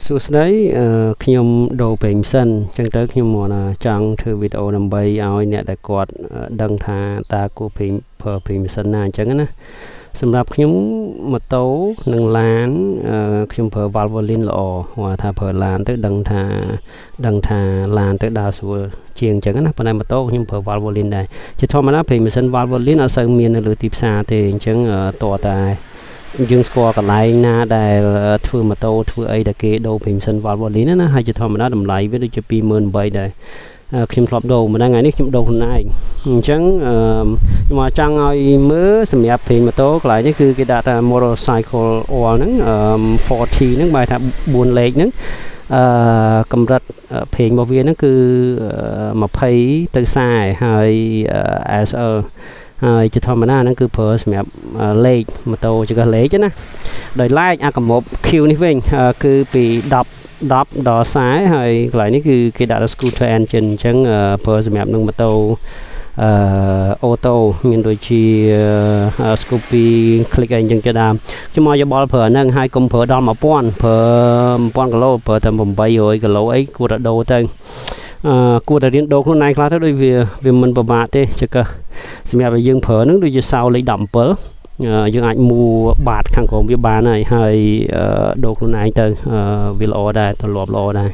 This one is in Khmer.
សួស្តីខ្ញុំដូរពេញសិនចឹងទៅខ្ញុំមកចង់ធ្វើវីដេអូដើម្បីឲ្យអ្នកដែលគាត់ដឹងថាតើគួរប្រើពេញសិនណាអញ្ចឹងណាសម្រាប់ខ្ញុំម៉ូតូនិងឡានខ្ញុំប្រើ Valvoline ល្អថាប្រើឡានទៅដឹងថាឡានទៅដើរស្រួលជាងអញ្ចឹងណាប៉ុន្តែម៉ូតូខ្ញុំប្រើ Valvoline ដែរជាធម្មតាពេញម៉ាស៊ីន Valvoline អត់សូវមាននៅលើទីផ្សារទេអញ្ចឹងតើតែយើងស្គាល់កន្លែងណាដែលធ្វើម៉ូតូធ្វើអីដែលគេដូរពេញម៉ាស៊ីន Valvoline ណាហើយជាធម្មតាតម្លៃវាដូចជា28,000ដែរខ្ញុំធ្លាប់ដូរម្ដងថ្ងៃនេះខ្ញុំដូរខ្លួនឯងអញ្ចឹងខ្ញុំមកចង់ឲ្យមើលសម្រាប់ពេញម៉ូតូកន្លែងនេះគឺគេដាក់ថា motorcycle oil ហ្នឹង40ហ្នឹងបែរថា4លេខហ្នឹងកម្រិតភេងរបស់វាហ្នឹងគឺ20ទៅ40ហើយ SL ហើយជាធម្មតាហ្នឹងគឺប្រើសម្រាប់លេខម៉ូតូចង្កឹះលេខណាដោយឡែកអាកមុំ Q នេះវិញគឺពី10ដល់40ហើយកន្លែងនេះគឺគេដាក់ scooter engine អញ្ចឹងប្រើសម្រាប់នឹងម៉ូតូអូតូមានដូចជា Scoopy click អីអញ្ចឹងជាដើមខ្ញុំមកយោបល់ប្រើហ្នឹងហើយកុំប្រើដល់1000ប្រើ1000គីឡូប្រើតែ800គីឡូអីគួរតែដូរទៅគួរតែរៀនដូរខ្លួនឯងខ្លះទៅដូចវាមិនពិបាកទេចង្កឹះសម្រាប់ឲ្យយើងប្រើហ្នឹងដូចជាសោលេខ17យើងអាចមួបាតខាងក្រោមវាបានហើយដូរខ្លួនឯងទៅវាល្អដែរទម្លាប់ល្អដែរ